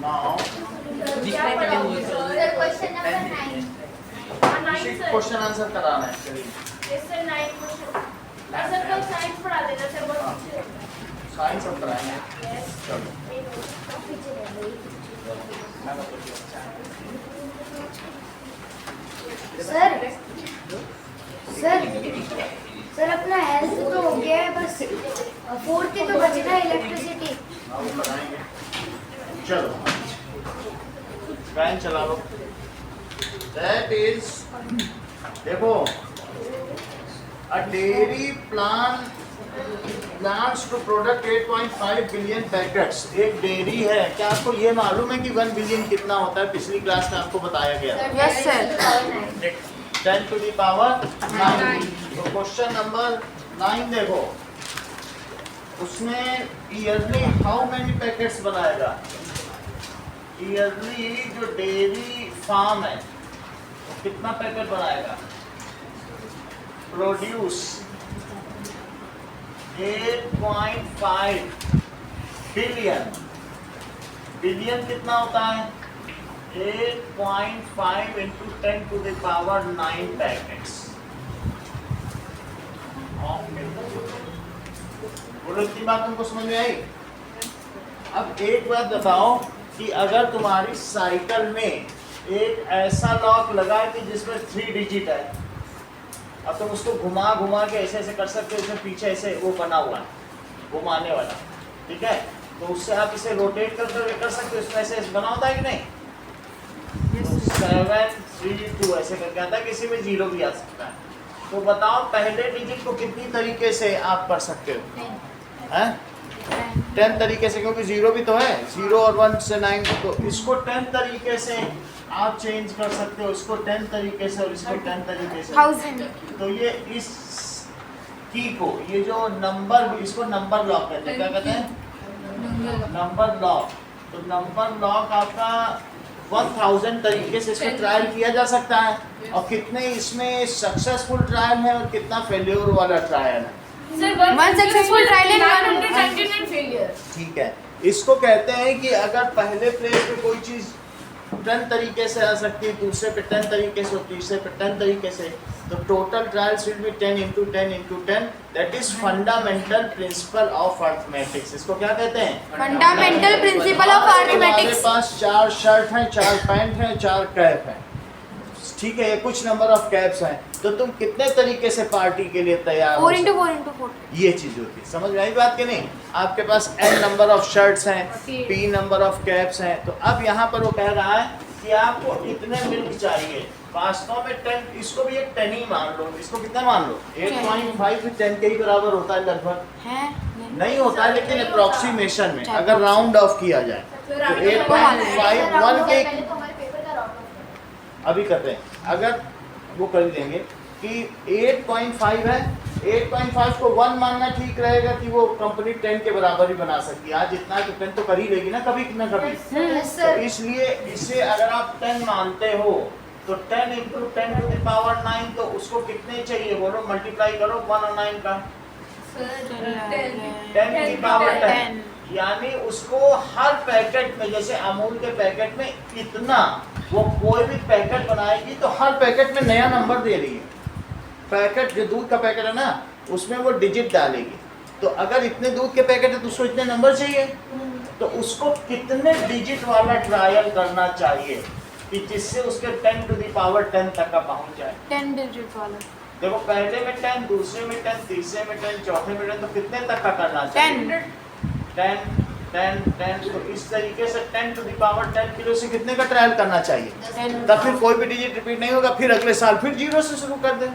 Now question answer कराना है। Science हम कराएंगे। सर सर अपना हेल्थ तो हो गया है, बस फोर्थ की तो बचना है इलेक्ट्रिसिटी। हम कराएंगे। चलो फैन चला लो। दैट इज, देखो, a dairy plants to product 8.5 billion packets. एक डेयरी है, क्या आपको ये मालूम है कि 1 बिलियन कितना होता है? पिछली क्लास में आपको बताया गया। Yes sir. 10 to the power 9। तो क्वेश्चन नंबर 9 देखो, उसने ईयरली हाउ मेनी पैकेट्स बनाएगा? ईयरली जो डेयरी फार्म है कितना पैकेट बनाएगा? Produce 8.5 billion. बिलियन कितना होता है? 8.5 into 10 to the power 9 packets. बोलो, इतनी बात तुमको समझ में आई? अब एक बात बताओ कि अगर तुम्हारी साइकिल में एक ऐसा लॉक लगा है कि जिसमें 3 डिजिट है, अब तुम उसको घुमा घुमा के ऐसे ऐसे कर सकते हो, उसमें पीछे ऐसे वो बना हुआ है घुमाने वाला, ठीक है? तो उससे आप इसे रोटेट कर सकते हो, इसमें ऐसे बना होता है कि नहीं? 7 3 2 ऐसे करके आता है, किसी में 0 भी आ सकता है। तो बताओ पहले डिजिट को कितनी तरीके से आप कर सकते हो? हैं? 10 तरीके से, क्योंकि 0 भी तो है, 0 और 1 से 9, तो इसको 10 तरीके से आप चेंज कर सकते हो, इसको 10 तरीके से और इसको 10 तरीके से। 1000। तो ये इस की को, ये जो नंबर, इसको नंबर लॉक कहते हैं। क्या कहते हैं? Number lock. तो नंबर लॉक आपका 1000 तरीके से इसको ट्रायल किया जा सकता है, और कितने इसमें सक्सेसफुल ट्रायल है और कितना फेल्योर वाला ट्रायल है। One successful trial and 199 failure. ठीक है, इसको कहते हैं कि अगर पहले प्लेस पे कोई चीज 10 तरीके से आ सकती है, दूसरे पे 10 तरीके से, तीसरे पे 10 तरीके से, तो total trials will be 10 into 10 into 10। That is fundamental principle of arithmetics. इसको क्या कहते हैं? Fundamental principle of arithmetics. हमारे पास 4 शर्ट हैं, 4 पैंट हैं, 4 कैप हैं, ठीक है? ये कुछ नंबर ऑफ कैप्स हैं, तो तुम कितने तरीके से पार्टी के लिए तैयार हो? 4 into 4 into 4। ये चीज होती है, समझ में आई बात कि नहीं? आपके पास n नंबर ऑफ शर्ट्स हैं, p नंबर ऑफ कैप्स हैं, तो अब यहाँ पर वो कह रहा है कि आपको इतने मिल्क चाहिए। वास्तव में 10, इसको भी एक 10 ही मान लो, इसको कितना मान लो? 8.5 भी 10 के ही बराबर होता है लगभग। नहीं होता है, लेकिन अप्रोक्सीमेशन में अगर राउंड ऑफ किया जाए तो 8.5 1 के अभी करते हैं, अगर वो कर देंगे कि 8.5 है, 8.5 को 1 मानना ठीक रहेगा कि वो कंपनी 10 के बराबर ही बना सकती है। आज इतना तो 10 तो कर ही लेगी ना कभी ना कभी। तो इसलिए इसे अगर आप 10 मानते हो तो 10 into 10 to the power 9, तो उसको कितने चाहिए बोलो? मल्टीप्लाई करो 1 और 9 का, 10 की पावर 10। यानी उसको हर पैकेट में, जैसे अमूल के पैकेट में इतना, वो कोई भी पैकेट बनाएगी तो हर पैकेट में नया नंबर दे रही है। पैकेट जो दूध का पैकेट है ना, उसमें वो डिजिट डालेगी। तो अगर इतने दूध के पैकेट है तो उसको इतने नंबर चाहिए, तो उसको कितने डिजिट वाला ट्रायल करना चाहिए कि जिससे उसके 10 to the power 10 तक का पहुंच जाए। 10 डिजिट वाला। देखो पहले में 10, दूसरे में 10, तीसरे में 10, चौथे में 10, तो कितने तक का करना चाहिए? 10 10 10। तो इस तरीके से 10 to the power 10 किलो से कितने का ट्रायल करना चाहिए? तब फिर कोई भी डिजिट रिपीट नहीं होगा, फिर अगले साल फिर 0 से शुरू कर दें।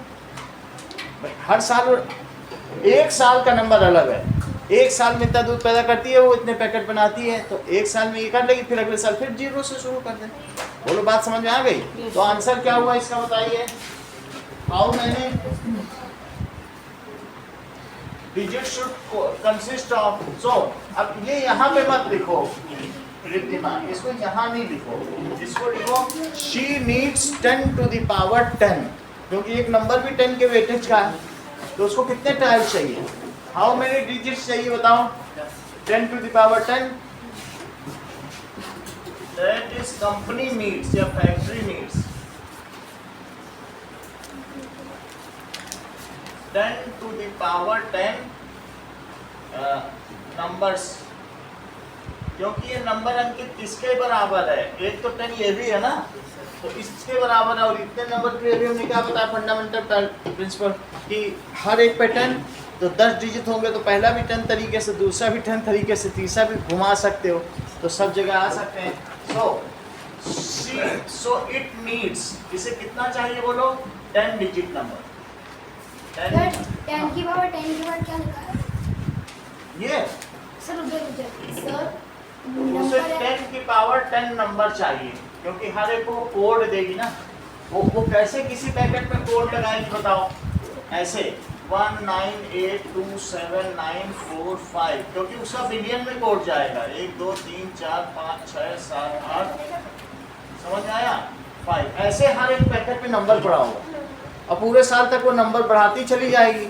हर साल, एक साल का नंबर अलग है। एक साल में इतना दूध पैदा करती है, वो इतने पैकेट बनाती है, तो एक साल में ये कर लेगी, फिर अगले साल फिर 0 से शुरू कर दें। बोलो बात समझ में आ गई? तो आंसर क्या हुआ इसका बताइए? How many digit should consist of. So अब ये यहाँ पे मत लिखो रिद्धिमा, इसको यहाँ नहीं लिखो, इसको लिखो she needs 10 to the power 10, क्योंकि एक नंबर भी 10 के वेटेज का है, तो उसको कितने ट्रायल चाहिए? हाउ मेनी डिजिट्स चाहिए बताओ? 10 to the power 10। that is company needs या factory needs 10 to the power 10 numbers, क्योंकि ये नंबर अंकित किसके बराबर है, एक तो 10 ये भी है ना, तो इसके बराबर है। और इतने नंबर के लिए भी हमने क्या बताया फंडामेंटल प्रिंसिपल कि हर एक पे 10, तो 10 डिजिट होंगे तो पहला भी 10 तरीके से, दूसरा भी 10 तरीके से, तीसरा भी घुमा सकते हो, तो सब जगह आ सकते हैं। सो इट नीड्स, इसे कितना चाहिए बोलो, 10 डिजिट नंबर। 10 की पावर 10 के बाद क्या लिखा है ये सर? उधर सर उसे 10 की पावर 10 नंबर चाहिए, क्योंकि हर एक को कोड देगी ना। वो कैसे किसी पैकेट में कोड लगाएगी बताओ, ऐसे 1982795, क्योंकि उसका बिलियन में कोड जाएगा, 1 2 3 4 5 6 7 8, समझ आया, 5, ऐसे हर एक पैकेट में नंबर बढ़ा होगा और पूरे साल तक वो नंबर बढ़ाती चली जाएगी।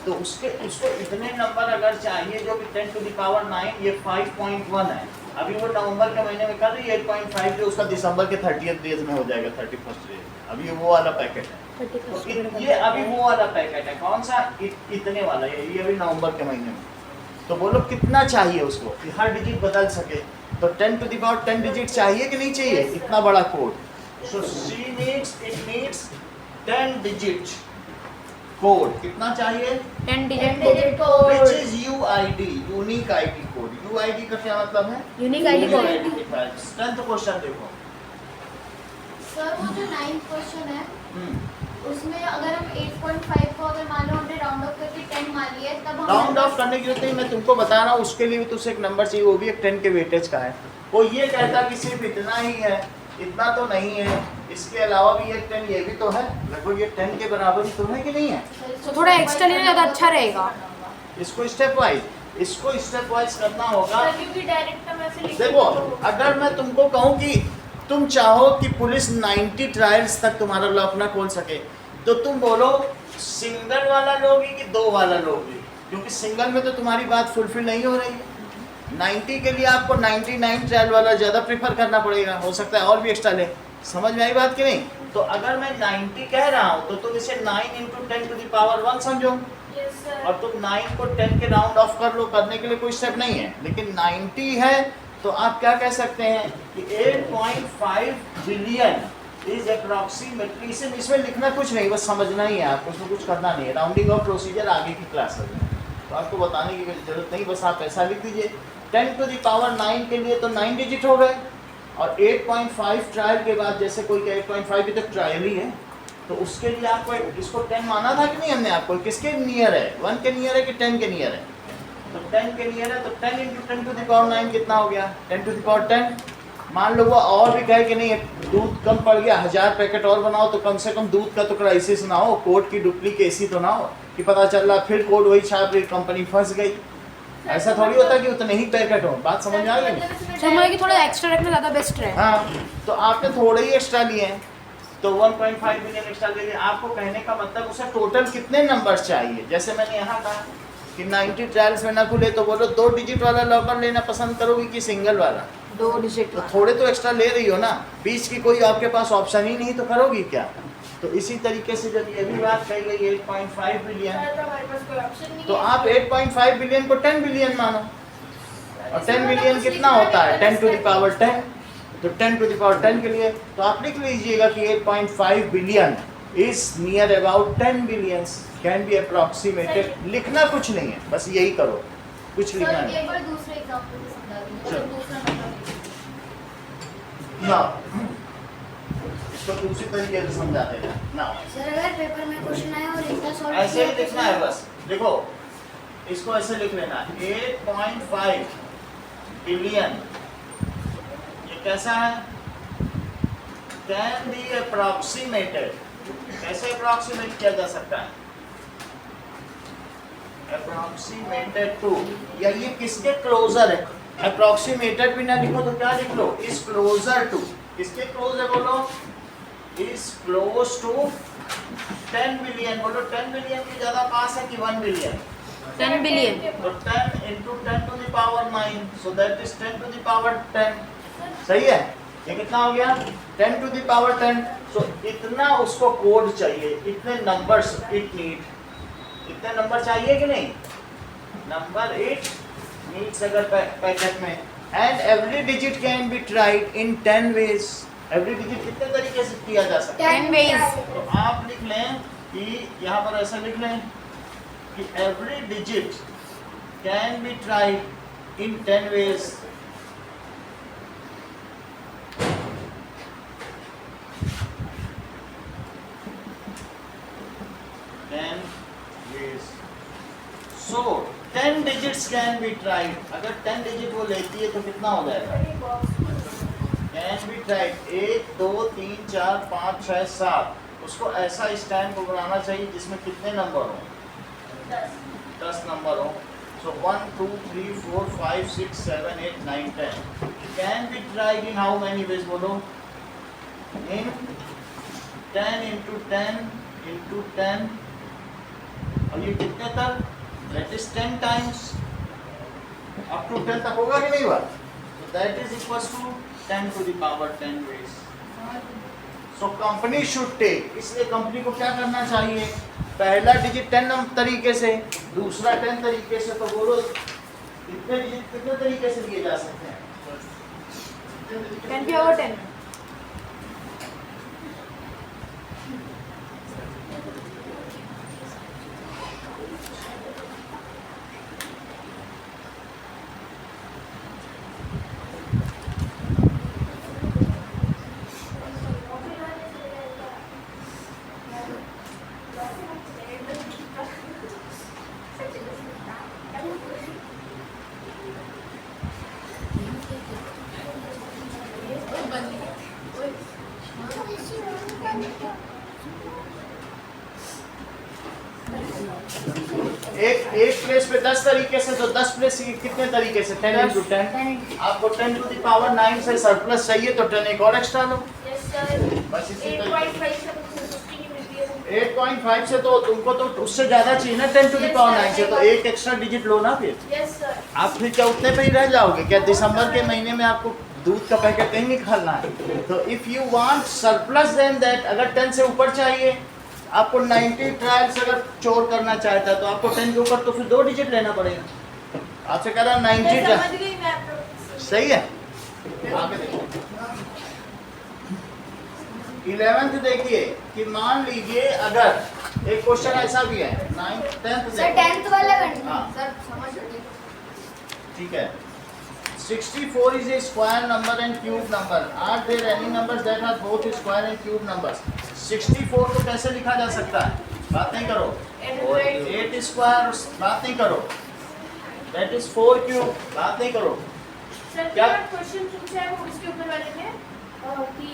तो उसको इतने नंबर अगर चाहिए जो कि 10 टू द पावर 9, ये 5.1 है। अभी वो नवंबर के महीने में कर रही है 8.5, जो उसका दिसंबर के 30th डेज में हो जाएगा, 31st डेज। अभी वो वाला पैकेट है, तो ये अभी वो वाला पैकेट है। कौन सा? इतने वाला, ये अभी नवंबर के महीने में। तो बोलो कितना चाहिए उसको कि हर डिजिट बदल सके, तो 10 टू द पावर 10 डिजिट चाहिए कि नहीं चाहिए, इतना बड़ा code. So she needs, it needs 10 digit code. कितना चाहिए? 10 digit code, which is UID, unique ID code. UID का क्या मतलब है? Unique ID code. 10th question देखो सर, वो जो 9th क्वेश्चन है उसमें अगर हम 8.5 को अगर मान लो हमने राउंड ऑफ करके 10 मान लिया है, तब हम राउंड ऑफ करने की जरूरत नहीं, मैं तुमको बता रहा हूँ, उसके लिए भी तुझसे एक नंबर चाहिए, वो भी एक 10 के वेटेज का है। वो ये कहता कि सिर्फ इतना ही है, इतना तो नहीं है, इसके अलावा भी एक 10 ये भी तो है, लगभग ये 10 के बराबर ही तो है कि नहीं है। तो थोड़ा एक्स्ट्रा लेना ज़्यादा अच्छा रहेगा। इसको स्टेप वाइज करना होगा। क्योंकि डायरेक्ट हम ऐसे लिख देखो, अगर मैं तुमको कहूँ कि तुम चाहो कि पुलिस 90 ट्रायल्स तक तुम्हारा लॉक ना खोल सके, तो तुम बोलो सिंगल वाला लोगी कि 2 वाला लोगी, क्योंकि सिंगल में तो तुम्हारी बात फुलफिल नहीं हो रही है। 90 के लिए आपको 99 ट्रायल वाला ज़्यादा प्रेफर करना पड़ेगा, हो सकता है और भी एक्स्ट्रा ले। समझ में आई बात कि नहीं? तो अगर मैं 90 कह रहा हूँ तो तुम इसे 9 × 10 टू द पावर 1 समझो, और तुम 9 को 10 के राउंड ऑफ कर लो, करने के लिए कोई स्टेप नहीं है। लेकिन 90 है तो आप क्या कह सकते हैं कि 8.5 बिलियन इज अप्रॉक्सीमेटली, इसमें लिखना कुछ नहीं, बस समझना ही है आपको, उसमें कुछ करना नहीं है। राउंडिंग ऑफ प्रोसीजर आगे की क्लासेस में तो आपको बताने की जरूरत नहीं, बस आप ऐसा लिख दीजिए। 10 टू द पावर 9 के लिए तो 9 डिजिट हो गए, और 8.5 ट्रायल के बाद, जैसे कोई का 8.5 भी तक ट्रायल ही है, तो उसके लिए आपको इसको 10 माना था कि नहीं हमने आपको? किसके नियर है, 1 के नियर है कि 10 के नियर है? तो 10 के नियर है, तो 10 × 10 टू द पावर 9 कितना हो गया? 10 टू द पावर 10। मान लो वो और भी कहे कि नहीं दूध कम पड़ गया, 1000 पैकेट और बनाओ, तो कम से कम दूध का तो क्राइसिस ना हो, कोड की डुप्लीकेसी तो ना हो कि पता चल रहा फिर कोड वही छाप रही, कंपनी फंस गई। ऐसा थोड़ी होता कि उतने ही पैकेट हो। बात समझ में आ गई? समझ कि थोड़ा एक्स्ट्रा रखना ज़्यादा बेस्ट है। हाँ, तो आपने थोड़े ही एक्स्ट्रा लिए हैं, तो 1.5 बिलियन एक्स्ट्रा ले लिए। आपको कहने का मतलब उसे टोटल कितने नंबर्स चाहिए? जैसे मैंने यहाँ कहा कि 90 ट्रायल्स में ना खुले, तो बोलो 2 डिजिट वाला लॉकर लेना पसंद करोगी कि सिंगल वाला? 2 डिजिट। तो थोड़े तो एक्स्ट्रा ले रही हो ना, बीच की कोई आपके पास ऑप्शन ही नहीं, तो करोगी क्या? तो इसी तरीके से जब ये भी बात कही गई 8.5 बिलियन, तो आप 8.5 बिलियन को 10 बिलियन मानो, और 10 बिलियन कितना होता है? 10 टू द पावर 10। तो 10 टू द पावर 10 के लिए तो आप लिख लीजिएगा कि 8.5 billion is near about 10 billions can be approximated. लिखना कुछ नहीं है, बस यही करो, कुछ लिखना सर, नहीं। एक बार दूसरे एग्जांपल से समझा दीजिए, मतलब दूसरा नंबर। ना इसको दूसरी तरीके से समझा देना ना, सर अगर पेपर में क्वेश्चन आया और इतना सॉल्व ऐसे ही लिखना है बस। देखो, इसको ऐसे लिख लेना, 8.5 बिलियन, ये कैसा है? Can be approximated. कैसे अप्रॉक्सीमेट किया जा सकता है? अप्रॉक्सीमेटेड टू, या ये किसके क्लोजर है? अप्रॉक्सीमेटेड भी ना लिखो तो क्या लिख लो? Is closer to. किसके क्लोज है बोलो? Is close to 10 billion. बोलो 10 बिलियन के ज्यादा पास है कि 1 बिलियन? 10 बिलियन। तो 10 × 10 to the power 9, so that is 10 to the power 10। सही है? ये कितना हो गया 10 टू द पावर 10। सो इतना उसको कोड चाहिए, इतने नंबर्स इट नीड, इतने नंबर चाहिए कि नहीं, नंबर 8 नीड्स अगर पैकेट में। And every digit can be tried in 10 ways. Every digit कितने तरीके से किया जा सकता है, 10 ways। तो आप लिख लें कि यहाँ पर ऐसा लिख लें कि every digit can be tried in 10 ways. So 10 digits can be tried। अगर 10 डिजिट वो लेती है तो कितना हो जाएगा, कैन बी ट्राइड 1 2 3 4 5 6 7। उसको ऐसा स्टैंड को बनाना चाहिए जिसमें कितने नंबर हो, 10 नंबर हो। सो 1 2 3 4 5 6 7 8 9 10 can be tried in how many veg, बोलो, इन 10 into 10 into 10। और ये कितने तक, that is 10 times, up to 10 तक होगा कि नहीं हुआ, so that is equals to 10 to the power 10 ways। so company should take, इसलिए कंपनी को क्या करना चाहिए, पहला डिजिट 10 तरीके से, दूसरा 10 तरीके से। तो बोलो कितने डिजिट कितने तरीके से लिए जा सकते हैं, 10 power 10। एक प्लेस पे 10 तरीके से, तो 10 प्लेस कितने तरीके से, 10 into 10। आपको 10 to the power 9 से सरप्लस चाहिए तो 10 एक और एक्स्ट्रा लो, बस इसी तरीके। 8.5 से तो तुमको तो उससे ज्यादा चाहिए ना 10 to the power 9 से, तो एक एक्स्ट्रा डिजिट लो ना फिर। आप फिर क्या उतने पे ही रह जाओगे क्या, दिसंबर के महीने में आपको दूध का पैकेट कहीं निकालना है। तो if you want surplus then that, अगर 10 से ऊपर चाहिए, आपको 90 ट्रायल्स अगर चोर करना चाहता है तो आपको 10 के ऊपर तो फिर 2 डिजिट लेना पड़ेगा। आपसे कह रहा 90 सही है। आगे देखिए 11th देखिए कि मान लीजिए अगर एक क्वेश्चन ऐसा भी है 9th 10th सर 10th वाला कंटिन्यू हाँ। सर समझ लीजिए। ठीक है 64 is a square number and cube number। Are there any numbers that are both square and cube numbers? 64 को कैसे लिखा जा सकता है, बात नहीं करो। 8 स्क्वायर, बात नहीं करो। That is 4 क्यूब, बात नहीं करो। सर क्या क्वेश्चन पूछा है वो उसके ऊपर वाले में कि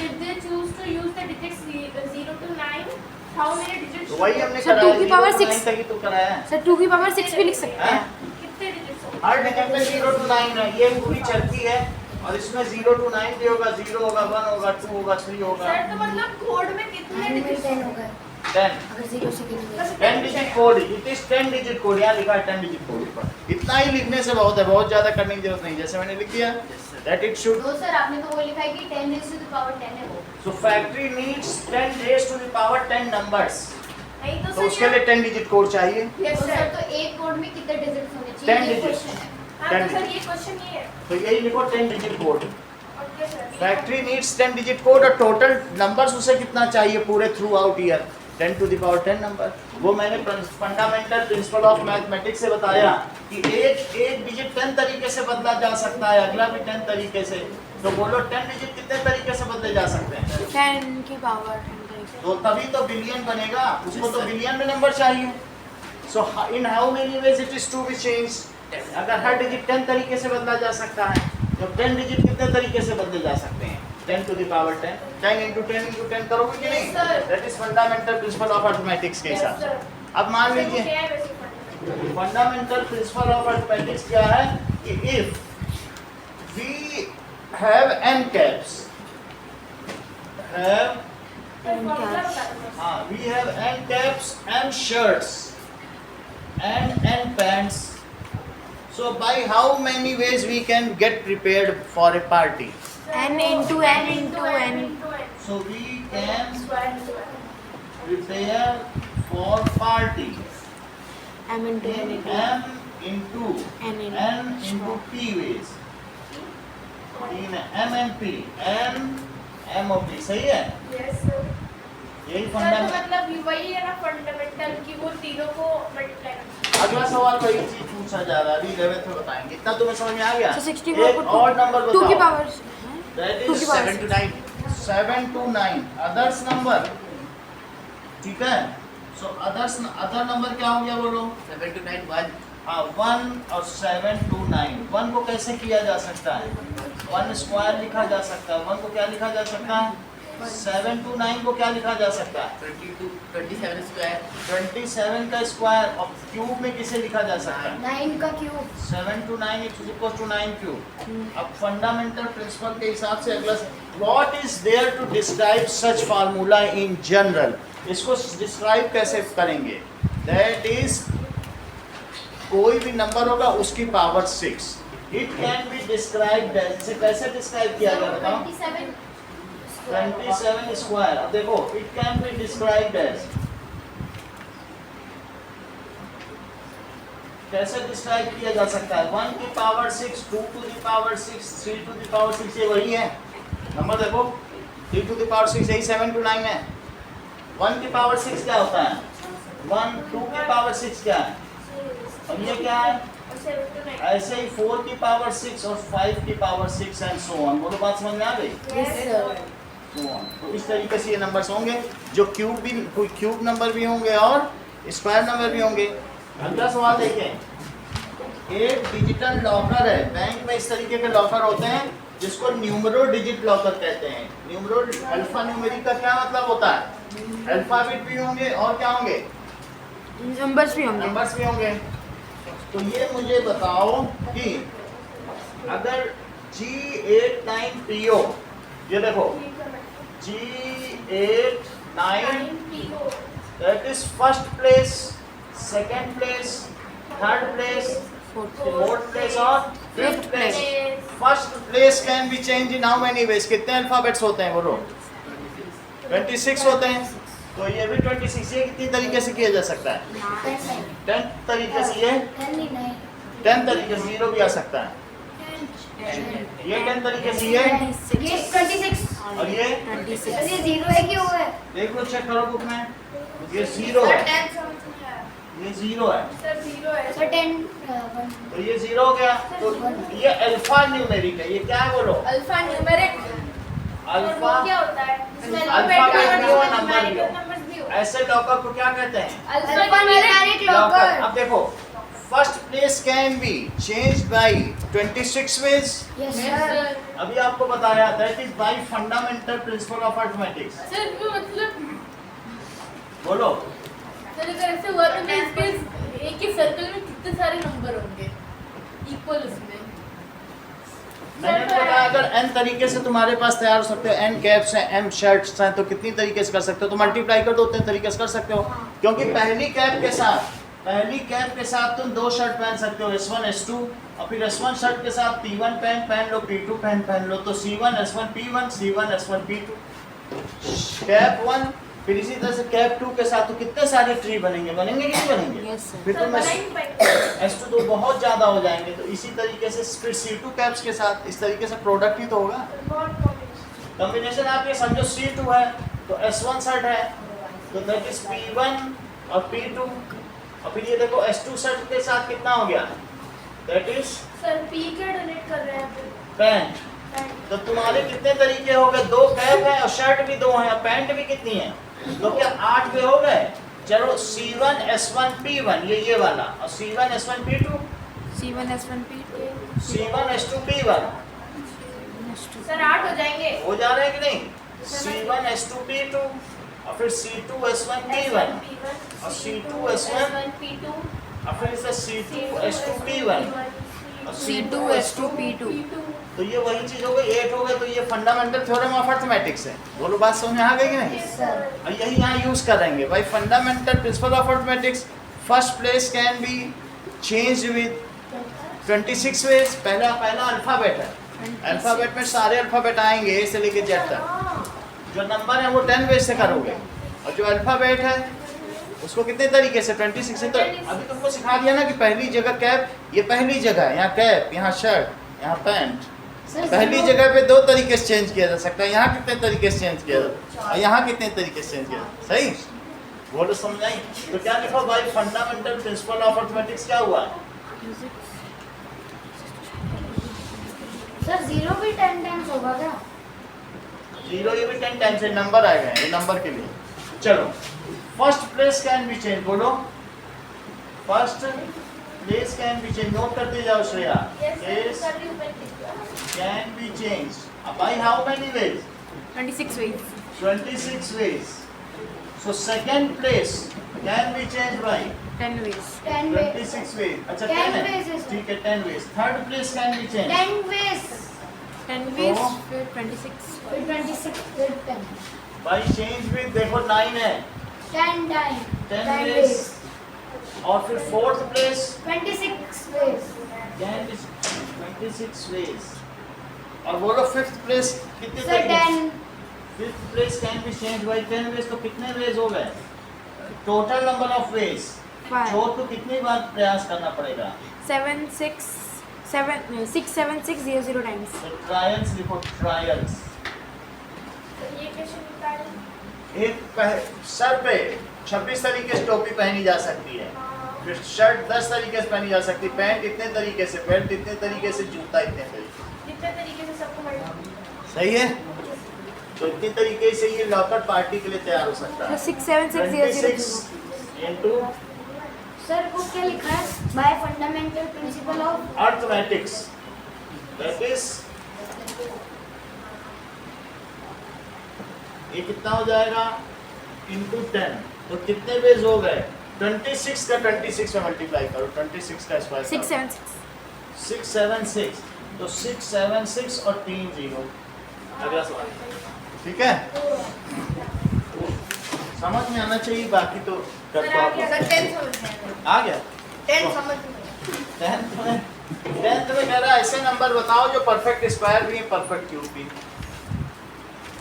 if they choose to use the digits 0 to 9 how many digits तो वही हमने Sir, 2 की power 6 तक ही तो कराया है। सर 2 की पावर 6 भी लिख सकते हैं। कितने digits होंगे? हर डिजिट में 0 to 9 है, ये पूरी चलती है और इसमें 0 to 9 भी होगा, 0 होगा, 1 होगा, 2 होगा, 3 होगा। सर तो मतलब कोड में कितने digits 10 होगा 10 अगर 0 से गिनेंगे। 10 digit code, it is 10 digit code, यहाँ लिखा है 10 डिजिट कोड पर। इतना ही लिखने से बहुत है, बहुत ज्यादा करने की जरूरत नहीं, जैसे मैंने लिख दिया दैट इट शुड। तो सर आपने तो वो लिखा है कि 10 raised to the power 10 है वो। So factory needs 10 raised to the power 10 numbers, नहीं तो तो सर उसके लिए 10 डिजिट कोड चाहिए। यस तो सर सर तो एक कोड में कितने digits होने 10 चाहिए, ये digits। क्वेश्चन है। हाँ 10 तो सर digit। ये क्वेश्चन ये है। तो यही लिखो 10 digit code. Okay sir factory needs 10 digit code और टोटल नंबर्स उसे कितना चाहिए पूरे through out year, 10 to the power 10 number. वो मैंने फंडामेंटल प्रिंसिपल ऑफ मैथमेटिक्स से बताया कि एक डिजिट 10 तरीके से बदला जा सकता है, अगला भी 10 तरीके से। तो बोलो 10 डिजिट कितने तरीके से बदले जा सकते हैं, 10 की पावर 10 तो तभी तो बिलियन बनेगा, उसको तो बिलियन में नंबर चाहिए। So in how many ways it is to be change, अगर हर डिजिट 10 तरीके से बदला जा सकता है तो 10 डिजिट कितने तरीके से बदले जा सकते हैं, 10 to the power 10, 10 into 10 into 10 करोगे कि नहीं, Yes, sir. That is fundamental principle of arithmetics के हिसाब से। अब मान लीजिए क्या है वैसे fundamental? Fundamental principle of arithmetics क्या है कि if we have n caps, have sir formula बता दो। we have n caps, n shirts and n pants. So by how many ways we can get prepared for a party? n into n into n. So we can prepare for party. m into n into M into n into N into P ways. तीन है M and P. N M और P सही है? Yes, sir. यही sir तो fundamental. मतलब वही है ना फंडामेंटल कि वो तीनों को मल्टीप्लाई करना अगला सवाल वही चीज पूछा जा रहा है. अभी 11th में बताएंगे. इतना तुम्हें समझ में आ गया? So 64 एक और नंबर 2 की बताओ. पावर That 2 is की power 7 to 9. 7 to 9 others number. ठीक है? सो अदर नंबर क्या हो गया बोलो? 7 to 9 1 हाँ 1 और 7 to 9. 1 को कैसे किया जा सकता है? 1 स्क्वायर लिखा जा सकता है. 1 को क्या लिखा जा सकता है? 7 to 9 को क्या लिखा जा सकता है? 27 square 27 का स्क्वायर. और क्यूब में किसे लिखा जा सकता है? 9 का cube. 7 to 9 is equal to 9 cube. अब फंडामेंटल प्रिंसिपल के हिसाब से अगला what is there to describe such formula in general. इसको डिस्क्राइब कैसे करेंगे? दैट इज कोई भी नंबर होगा उसकी power 6. It can be described as. कैसे डिस्क्राइब किया गया बताओ? 27 स्क्वायर. अब देखो it can be described as. कैसे डिस्क्राइब किया जा सकता है? 1 की power 6, 2 to the power 6, 3 to the power 6. ये वही है नंबर. देखो 3 टू द पावर 6 यही 7 to 9 है. 1 की पावर 6 क्या होता है? 1 2 की पावर 6 क्या है? और ये क्या है? और 7 to 9. ऐसे ही 4 की पावर 6 और 5 की पावर 6 एंड सो ऑन. बोलो बात समझ में आ गई? Yes, sir. So on. तो इस तरीके से ये नंबर्स होंगे जो क्यूब भी, कोई क्यूब नंबर भी होंगे और स्क्वायर नंबर भी होंगे. अगला सवाल देखें. एक डिजिटल लॉकर है. बैंक में इस तरीके के लॉकर होते हैं जिसको न्यूमरो डिजिट लॉकर कहते हैं. न्यूमरो अल्फा न्यूमेरिक का क्या मतलब होता है? अल्फाबेट भी होंगे और क्या होंगे? नंबर्स भी होंगे. नंबर्स भी होंगे. तो ये मुझे बताओ कि अगर G89PO, ये देखो G89 that is first place, second place, third place, fourth place और fifth place. First place can be changed in how many ways? कितने अल्फाबेट्स होते हैं बोलो? 26 होते हैं. तो ये भी 26. ये कितनी तरीके से किया जा सकता है? 10 तरीके से. ये 10 तरीके से 0 भी आ सकता है. ये 10 तरीके से. ये 26. और ये 26. अरे 0 है कि वो है? देख लो, चेक करो बुक में. ये 0 है. ये 0 है. सर 0 है. सर 10 तो ये 0 हो गया. तो ये अल्फा न्यूमेरिक है. ये क्या है बोलो? Alpha numeric. अल्फा. क्या होता है? इसमें अल्फाबेट भी हो, alphabet नंबर भी हो. numbers भी हो. ऐसे लॉकर को क्या कहते हैं? Alpha numeric locker. लॉकर. अब देखो first place can be changed by 26 ways. Yes Yes, sir. sir. अभी आपको बताया that is by fundamental principle of arithmetics. Sir वो मतलब बोलो. सर अगर ऐसे हुआ तो मैं इसके एक ही सर्कल में कितने सारे नंबर होंगे इक्वल उसमें. मैंने तो बताया अगर n तरीके से तुम्हारे पास तैयार हो सकते हो. n कैप्स हैं, m शर्ट्स हैं, तो कितनी तरीके से कर सकते हो? तो मल्टीप्लाई कर दो, उतने तरीके से कर सकते हो. क्योंकि पहली कैप के साथ तुम 2 शर्ट पहन सकते हो, S1 S2. और फिर S1 शर्ट के साथ P1 पैंट पहन लो, P2 पैंट पहन लो. तो C1 S1 P1, C1 S1 P2. Cap 1. फिर इसी तरह से कैप 2 के साथ तो कितने सारे ट्री बनेंगे कि नहीं बनेंगे? Yes, sir. फिर सर तुम बना ही नहीं पाएंगे. S2 तो बहुत ज़्यादा हो जाएंगे. तो इसी तरीके से फिर C2 कैप्स के साथ इस तरीके से प्रोडक्ट ही तो होगा. बहुत कॉम्बिनेशन. कॉम्बिनेशन आप ये समझो C2 है तो S1 शर्ट है तो दैट इज P1 और P2. और फिर ये देखो S2 शर्ट के साथ कितना हो गया? दैट इज सर पी के डोनेट कर रहे हैं पैंट. तो तुम्हारे कितने तरीके हो गए? 2 कैप है और शर्ट भी 2 है. पैंट भी कितनी है? तो क्या 8 पे हो गए? चलो C1 S1 P1 ये वाला और C1 S1 P2, C1 S1 P2. C1 S2 P1 sir 8 हो जाएंगे. हो जा रहे हैं कि नहीं? C1 S2 P2 और फिर C2 S1 P1 और C2 S1 P2 और फिर से C2 S2 P1 और C2 S2 P2. तो ये वही चीज हो गई. 8 हो गए. तो ये फंडामेंटल थ्योरम ऑफ अरिथमेटिक्स है. बोलो बात समझ में आ गई कि नहीं? और यही यहाँ यूज करेंगे भाई. Fundamental principle of arithmetics. First place can be changed with 26 ways. पहला अल्फाबेट है. अल्फाबेट में सारे अल्फाबेट आएंगे ए से लेके जेड तक। जो नंबर है वो 10 वेज से करोगे, और जो अल्फाबेट है उसको कितने तरीके से 26 से। तो अभी तुमको सिखा दिया ना कि पहली जगह कैप, ये पहली जगह है, यहाँ कैप, यहाँ शर्ट, यहाँ पैंट। पहली जगह पे 2 तरीके से चेंज किया जा सकता है, यहाँ कितने तरीके से चेंज किया जाता है, यहाँ कितने तरीके से चेंज किया जाता है। सही वो तो समझाई। तो क्या लिखो भाई, फंडामेंटल प्रिंसिपल ऑफ अर्थमेटिक्स क्या हुआ है? सर 0 भी 10 टाइम्स होगा क्या? 0 ये भी 10 टाइम्स से नंबर आएगा, ये नंबर के लिए। चलो, first place can be change, बोलो first place can be change. Note करते जाओ Shreya, place can be change by how many ways? 26 ways. 26 ways. So second place can be changed by 10 ways. 10 ways. 26 ways. अच्छा 10 10 है, ways है, sir. ठीक है 10 ways. Third place can be changed. 10 ways. 10 ways, Oh. फिर 26. फिर 26 फिर 10. By change with देखो 9 है, 10 times. 10 ways. और फिर fourth place 26 ways. can be 26 ways. और बोलो fifth place कितने सर तरीके? 10. Fifth place can be changed by 10 ways. तो कितने ways हो गए? Total number of ways. 5. छोड़ तो कितनी बार प्रयास करना पड़ेगा? 7 6 7 no, 6 7 6 0 0 times. तो ट्रायल्स लिखो, ट्रायल्स। ये क्वेश्चन निकाल। एक सर पे 26 तरीके से टोपी पहनी जा सकती है, फिर शर्ट 10 तरीके से पहनी जा सकती है, पैंट इतने तरीके से, बेल्ट इतने तरीके से, जूता इतने तरीके। जितने तरीके से सबको मल्टीप्लाई। सही है, तो इतनी तरीके से ये लॉकर पार्टी के लिए तैयार हो सकता है। 6 7 6 0 0 26 into सर वो क्या लिखा है? Bye fundamental principle of arithmetics, that is ये कितना हो जाएगा into 10। तो कितने वेज हो गए? 26 का 26 में मल्टीप्लाई करो, 26 का स्क्वायर 6 7 6. 6 7 6, तो 6 7 6 और 3 0। अगला सवाल, ठीक है, समझ में आना चाहिए, बाकी तो कर सर आ गया, पाओगे। सर 10 समझ में आ गया 10 समझ में। 10th में कह रहा है ऐसे नंबर बताओ जो परफेक्ट स्क्वायर भी है, परफेक्ट क्यूब भी।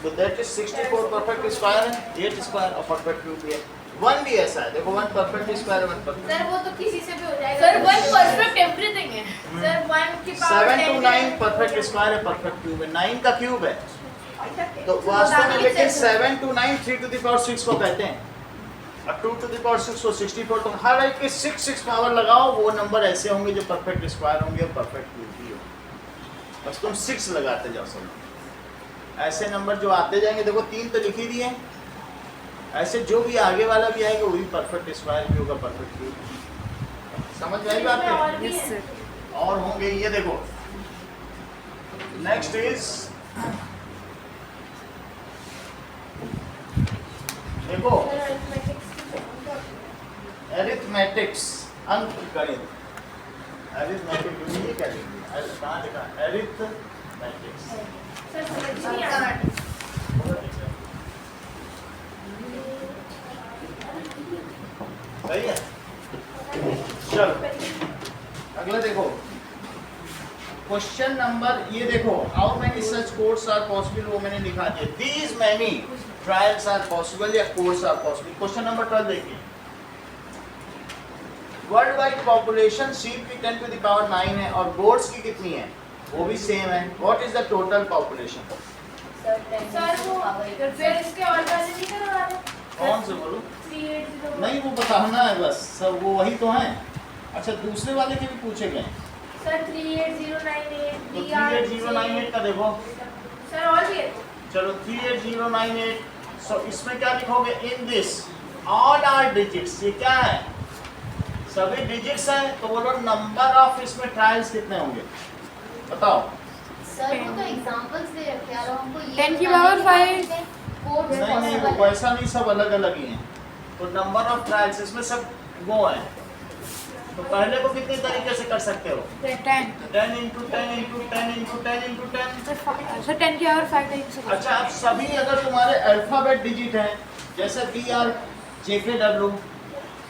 तो दैट इज 64 परफेक्ट स्क्वायर है, 8 स्क्वायर और परफेक्ट क्यूब भी है। 1 भी ऐसा है, देखो 1 परफेक्ट स्क्वायर, 1 परफेक्ट। सर वो तो किसी से भी हो जाएगा। सर 1 परफेक्ट एवरीथिंग है। सर 1 की पावर 7 to 9 परफेक्ट स्क्वायर है, परफेक्ट क्यूब है, 9 का क्यूब है। तो वास्तव में लेकिन 7 to 9 3 to the power 6 को कहते हैं, और 2 to the power 6 को 64। तो हर एक के 6 पावर लगाओ, वो नंबर ऐसे होंगे जो परफेक्ट स्क्वायर होंगे और परफेक्ट क्यूब भी हो। बस तुम 6 लगाते जाओ सब, ऐसे नंबर जो आते जाएंगे। देखो 3 तो लिख ही दिए, ऐसे जो भी आगे वाला भी आएगा वही परफेक्ट स्क्वायर भी होगा, परफेक्ट क्यूब। समझ में आई बात है? Yes sir. और होंगे ये देखो। नेक्स्ट इज देखो एरिथमेटिक्स, अंक गणित। एरिथमेटिक ये क्या लिखा है? कहाँ लिखा? एरिथमेटिक्स। सर समझ नहीं आ रहा। सही है, चलो अगला देखो क्वेश्चन नंबर, ये देखो how many such course are possible, वो मैंने लिखा दिया। These many trials are possible या course are possible. Question number 12 देखिए, वर्ल्ड वाइड पॉपुलेशन शीप की 10 to the power 9 है और गोट्स की कितनी है? वो भी सेम है। What is the total population? Sir वो फिर इसके और वाले नहीं करवा रहे। कौन से बोलो? 380 नहीं वो बताना है बस, सब वो वही तो हैं। अच्छा दूसरे वाले के भी पूछे गए, सर 38098 तो 38098 का देखो। सर और भी है। चलो 38098, सो इसमें क्या लिखोगे? In this all are digits, ये क्या है? सभी डिजिट्स हैं। तो बोलो नंबर ऑफ इसमें ट्रायल्स कितने होंगे बताओ। सर वो तो एग्जांपल्स दे रखे यार, हमको ये 10 की power 5। नहीं वो वैसा नहीं, सब अलग अलग ही हैं। तो नंबर ऑफ ट्रायल्स इसमें सब वो है। तो पहले को कितने तरीके से कर सकते हो? 10. 10 into 10 into 10 into 10 into 10। Sir 10 की पावर 5 times. अच्छा अब सभी अगर तुम्हारे अल्फाबेट डिजिट हैं, जैसे BR JKW,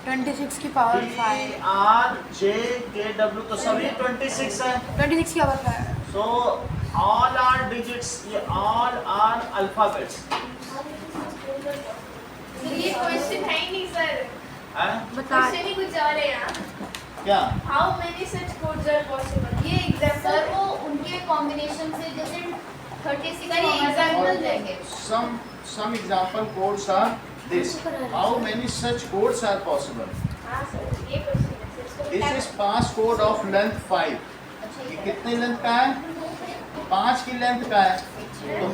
26 की पावर 5. BR JKW, तो सभी 26 हैं। 26 की power 5. So all are digits, ये ऑल आर अल्फाबेट्स। ये क्वेश्चन है ही नहीं सर, बता क्वेश्चन ही कुछ और है यार। क्या how many such codes are possible, ये एग्जांपल सर वो उनके कॉम्बिनेशन से जैसे 36 सर, ये example देंगे। some example codes are this. How many such codes are possible? हाँ सर, ये क्वेश्चन है सर, इसको This is passcode of length 5. अच्छा ये कितने लेंथ का है? 5 की लेंथ का है, तो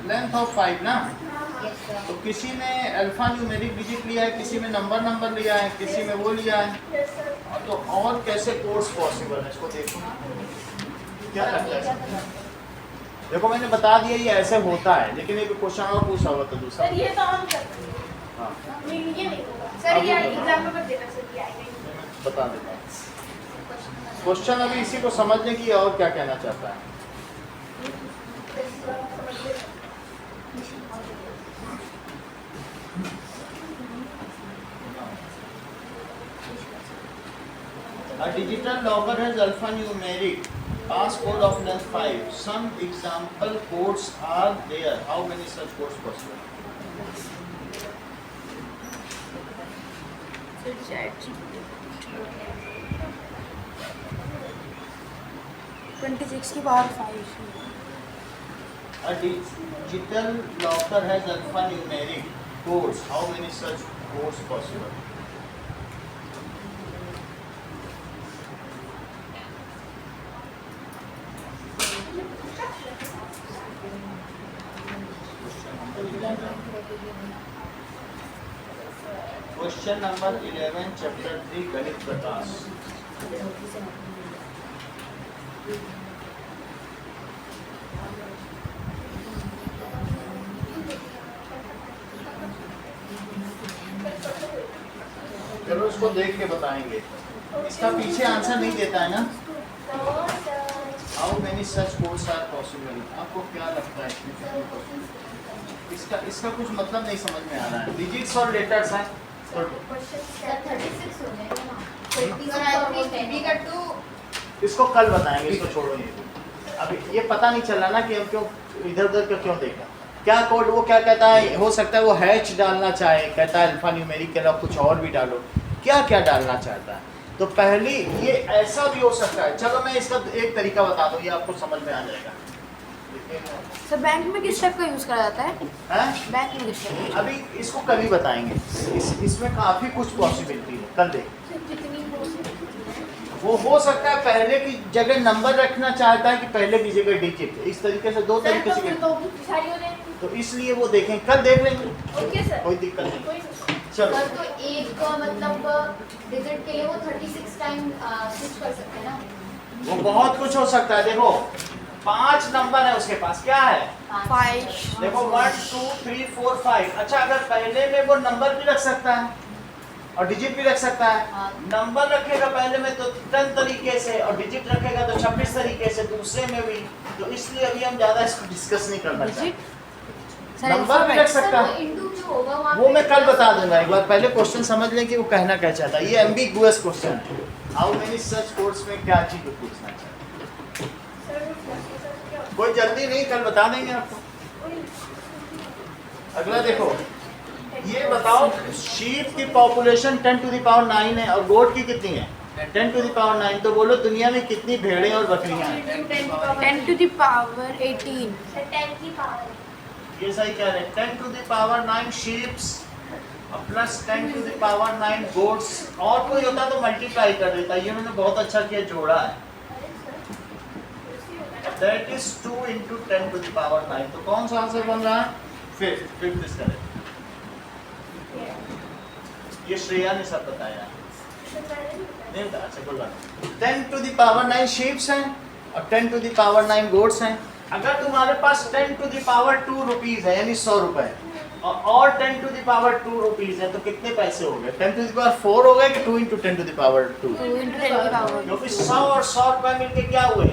लेंथ ऑफ 5 ना। Yes sir. तो किसी ने अल्फा न्यूमेरिक डिजिट लिया है, किसी में नंबर लिया है, किसी में वो लिया है। Yes sir. तो और कैसे कोड्स पॉसिबल है, इसको देखो क्या लगता है। देखो मैंने बता दिया ये ऐसे होता है, लेकिन एक क्वेश्चन और पूछा हुआ था दूसरा। सर ये तो हम करते हैं, हाँ ये नहीं होगा सर, ये एग्जांपल पर देना सर, ये आएगा ही नहीं। मैं बता देता हूँ। क्वेश्चन अभी इसी को समझने की और क्या कहना चाहता है। A digital logger has alphanumeric passcode of length 5. Some example codes are there. How many such codes possible? (26 की power 5). A digital locker has alphanumeric codes. How many such codes possible? Question number 11, chapter 3, गणित प्रकाश। चलो इसको देख के बताएंगे। इसका पीछे answer नहीं देता है ना। How many such codes are possible, आपको क्या लगता है इसका कुछ मतलब नहीं समझ में आ रहा है। डिजिट्स और लेटर्स हैं तो सर 36 हो जाएगा ना। 10 का 2 इसको कल बताएंगे, इसको छोड़ो ये। अभी ये पता नहीं चल रहा ना कि हम क्यों इधर उधर क्यों देखा। क्या कोड वो क्या कहता है, हो सकता है वो हैच डालना चाहे, कहता है अल्फा न्यूमेरिक के अलावा कुछ और भी डालो, क्या क्या डालना चाहता है। तो पहली ये ऐसा भी हो सकता है। चलो मैं इसका एक तरीका बता दूं, ये आपको समझ में आ जाएगा। सर बैंक में किस टाइप का यूज करा जाता है? हैं? बैंक में किस टाइप? अभी इसको कल ही बताएंगे। इसमें काफी कुछ पॉसिबिलिटी है, कल देख। जितनी हो सकती वो हो सकता है पहले की जगह नंबर रखना चाहता है कि पहले की जगह डिजिट। इस तरीके से दो सर, तरीके तो से फिर तो सारी हो जाएगी। तो इसलिए वो देखें, कल देख लेंगे, ओके सर, कोई दिक्कत नहीं। कोई नहीं। चलो सर तो एक मतलब डिजिट के लिए वो 36 टाइम स्विच कर सकते हैं ना। वो बहुत कुछ हो सकता है। देखो 5 नंबर है उसके पास, क्या है 5 देखो 1 2 3 4 5। अच्छा अगर पहले में वो नंबर भी रख सकता है और डिजिट भी रख सकता है। हाँ। नंबर रखेगा पहले में तो 10 तरीके से और डिजिट रखेगा तो 26 तरीके से दूसरे में भी। तो इसलिए अभी हम ज्यादा इसको डिस्कस नहीं करना चाहते। नंबर भी रख सकता सर है, वो इंटू जो होगा वहाँ वो पे मैं कल बता दूंगा। एक बार पहले क्वेश्चन समझ लें कि वो कहना क्या चाहता है। ये एम्बिगुअस क्वेश्चन है। हाउ मेनी सच कोड्स में क्या चीज को पूछना चाहता है। कोई जल्दी नहीं, कल बता देंगे आपको। अगला देखो, ये बताओ शीप की पॉपुलेशन 10 टू द पावर 9 है और गोट की कितनी है 10 टू द पावर 9। तो बोलो दुनिया में कितनी भेड़ें और बकरियां हैं। 10 to the power 18। सर 10 की पावर, ये सही कह रहे हैं। 10 to the power 9 sheeps plus 10 to the power 9 goats. और कोई होता तो मल्टीप्लाई कर देता। ये उन्होंने बहुत अच्छा किया, जोड़ा है। That is 2 into 10 to the power 9। तो कौन सा आंसर बन रहा है? Fifth is correct. ये श्रेया ने सब बताया नहीं बता। अच्छा कोई बात नहीं। 10 to the power 9 शीप्स हैं और 10 to the power 9 गोट्स हैं। अगर तुम्हारे पास 10 to the power 2 रुपीज है यानी 100 रुपए और 10 to the power 2 रुपीज है तो कितने पैसे हो गए? 10 to the power 4 हो गए कि 2 into 10 to the power 2? 2 into 10 की पावर। क्योंकि 100 और 100 रुपए मिलके क्या हुए?